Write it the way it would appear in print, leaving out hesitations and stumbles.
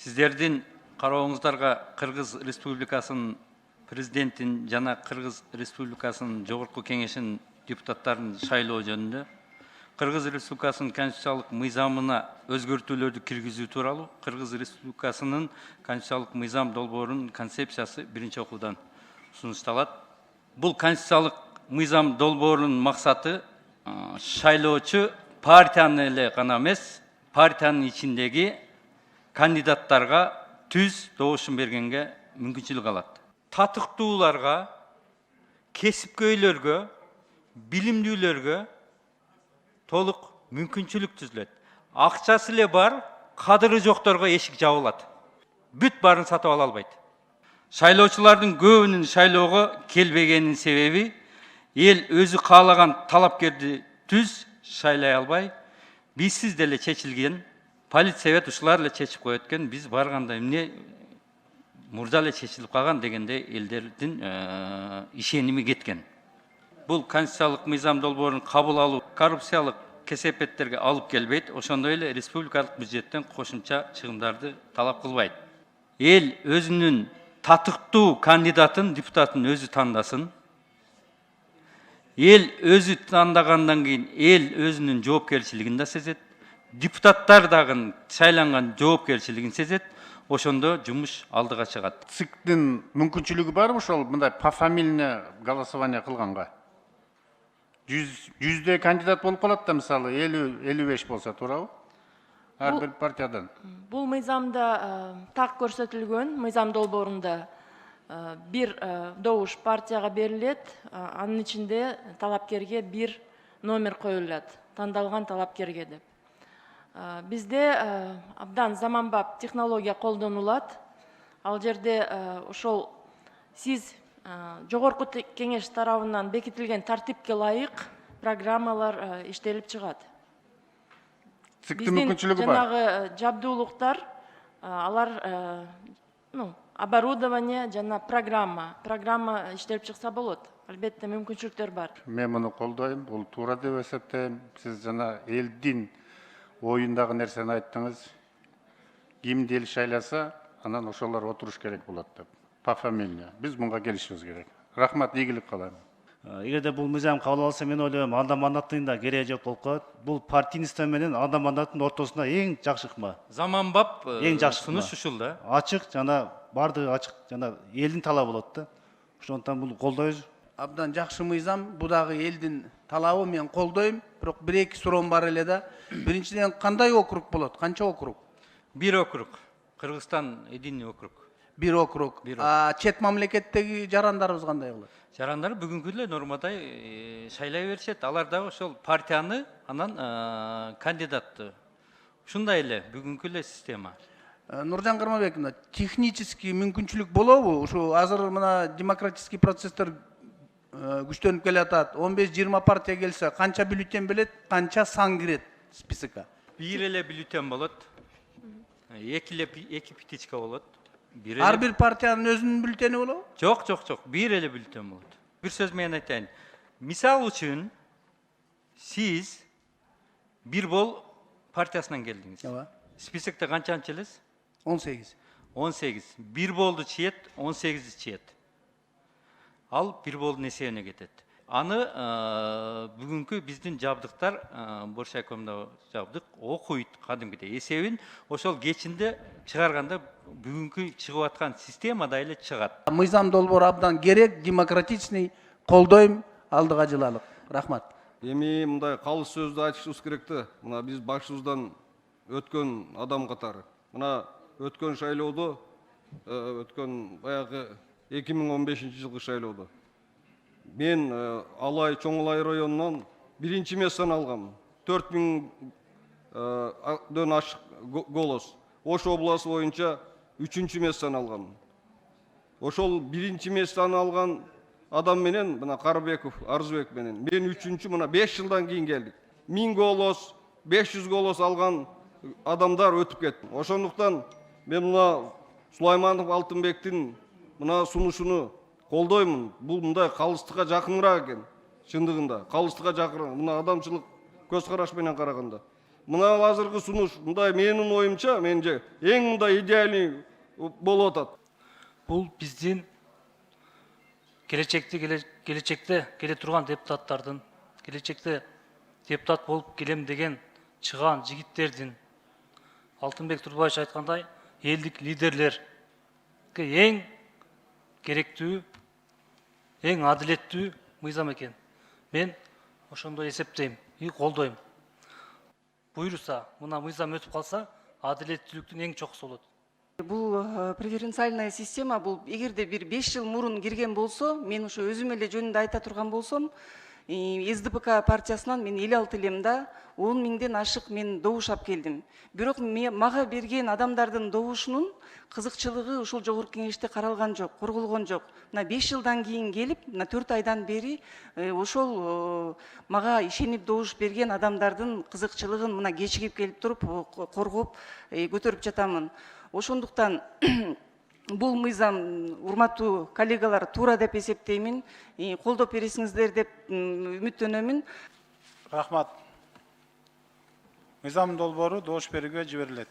Сіздердің қарауыңыздарга Кыргыз Республикасынын президентин жана Кыргыз Республикасынын жогорку кеңешинин депутаттарын шайлоо жөнүндө Кыргыз Республикасынын конституциялык мыйзамына өзгөртүүлөрдү киргизүү тууралуу Кыргыз Республикасынын конституциялык мыйзам долбоорунун концепциясы биринчи окуудан сунушталат. Бул конституциялык мыйзам долбоорунун максаты шайлоочу партияны эле гана эмес, партиянын ичиндеги кандидаттарга түз добушун бергенге мүмкүнчүлүк алат. Татыктууларга, кесипкөйлөргө, билимдүүлөргө толук мүмкүнчүлүк түзүлөт. Акчасы эле бар, кадыры жокторго эшик жабылат. Бүт барын сатып ала албайт. Шайлоочулардын көбүнүн шайлоого келбегенин себеби эл өзү каалаган талапкерди түз шайлай албай, бизсиз деле чечилген, политсовет ушулар эле чечип коет экен, биз барганда эмне мурда эле чечилип калган дегенде элдердин ишеними кеткен. Бул конституциялык мыйзам долбоорун кабыл алуу коррупциялык кесепеттерге алып келбейт, ошондой эле республикалык бюджеттен кошумча чыгымдарды талап кылбайт. Эл өзүнүн татыктуу кандидатын, депутатын өзү тандасын. Эл өзү тандагандан кийин эл өзүнүн жоопкерчилигин да сезет. Депутаттар дагы шайланган жоопкерчилигин сезет. Ошондо жумуш алдыга чыгат. ЦИКтин мүмкүнчүлүгү барбы ошол мындай пофамильно голосование кылганга? Жүзде кандидат болуп калат да, мисалы 50-55 болсо, туурабы? Ар бир партиядан. Бул мыйзамда так көрсөтүлгөн, мыйзам долбоорунда бир добуш партияга берилет, анын ичинде талапкерге бир номер коюлат, тандалган талапкерге деп. Бизде абдан заманбап технология колдонулат. Ал жерде ошол сиз жогорку кеңеш тарабынан бекитилген тартипке ылайык программалар иштелип чыгат. ЦИКтин мүмкүнчүлүгү бар. Жанагы жабдуулуктар, алар оборудование жана программа иштелип чыкса болот. Албетте мүмкүнчүлүктөр бар. Мен муну колдойм, бул туура деп эсептейм. Сиз жана элдин оюндагы нерсени айттыңыз. Кимди эл шайласа, анан ошолор отуруш керек болот деп. Пофамильно. Биз мунга келишибиз керек. Рахмат, ийгилик кылам. Эгерде бул мыйзам кабыл алынса, мен ойлойм, анда мандаттын да кереги жок болуп калат. Бул партийнистер менен анда мандаттын ортосунда эң жакшы ыкма. Заманбап Эң жакшы сунуш ушул да. Ачык жана бардыгы ачык жана элдин талабы болот да. Ошондон бул колдойбуз. Абдан жакшы мыйзам, бу дагы элдин талабы, мен колдойм. Бирок бир-эки суроом бар эле да. Биринчиден кандай округ болот? Канча округ? Бир округ. Кыргызстан единый округ. Бир округ. Чет мамлекеттеги жарандарыбыз кандай болот? Жарандар бүгүнкү эле нормадай шайлай беришет. Алар дагы ошол партияны, анан кандидатты. Ушундай эле бүгүнкү эле система. Нуржан Кармабек, технический мүмкүнчүлүк болобу? Ушу азыр мына демократический процесстер күчтөнүп келатат. 15-20 партия келсе, канча бюллетень белет, канча сан кирет списокко? Бир эле бюллетень болот. Эки птичка болот. Ар бир партиянын өзүнүн бюллетени болобу? Жок. Бир эле бюллетень болот. Бир сөз менен айтайын. Мисал үчүн сиз бир бол партиясынан келдиңиз. Ооба. Списокто канчанчы элес? 18. 18. Бир болду чиет, 18 чиет. Ал бир болдун эсебине кетет. Аны бүгүнкү биздин жабдыктар, Боршайкомдо жабдык окуйт кадимкидей эсебин, ошол кечинде чыгарганда бүгүнкү чыгып аткан системада эле чыгат. Мыйзам долбоору абдан керек, демократичный, колдойм, алдыга жылалык. Рахмат. Эми мындай калыс сөздү айтышыбыз керек да. Мына биз башыбыздан өткөн адам катары. Мына өткөн шайлоодо, өткөн баягы 2015-жылкы шайлоодо мен Алай Чоңулай районунан биринчи местени алгам. 4000дөн ашык голос. Ош областы боюнча 3-чү местени алгам. Ошол биринчи местени алган адам менен, мына Карыбеков, Арзыбек менен, мен 3-чү, мына 5 жылдан кийин келдик. 1000 голос, 500 голос алган адамдар өтүп кетти. Ошондуктан мен мына Сулайманов Алтынбектин мына сунушуну колдоймун. Бул мындай калыстыкка жакыныраак экен. Чындыгында калыстыкка жакын, мына адамчылык көз караш менен караганда. мына азыркы сунуш мындай менин оюмча менимче эң мындай идеальный болуп атат. Бул биздин келечекте келе турган депутаттардын, келечекте депутат болуп келем деген чыган жигиттердин, Алтынбек Турбаевич айткандай, элдик лидерлерге эң керектүү, эң адилеттүү мыйзам экен. Мен ошондой эсептейм и колдойм. Буйруса, мына мыйзам өтүп калса, адилеттүүлүктүн эң чокусу болот. Бул преференциальная система, бул эгерде бир 5 жыл мурун кирген болсо, мен ошо өзүм эле жөнүндө айта турган болсом, СДПК партиясынан мен 56 элем да 10 миңден ашык мен добуш алып келдим. Бирок мага берген адамдардын добушунун кызыкчылыгы ушул жогорку кеңеште каралган жок, корголгон жок. Мына 5 жылдан кийин келип, мына 4 айдан бери ошол мага ишенип добуш берген адамдардын кызыкчылыгын мына кечигип келип туруп коргоп көтөрүп жатамын. Ошондуктан бул мыйзам, урматтуу коллегалар, туура деп эсептеймин. Колдоп бересиңиздер деп үмүттөнөмүн. Рахмат. Мыйзам долбоору добуш берүүгө жиберилет.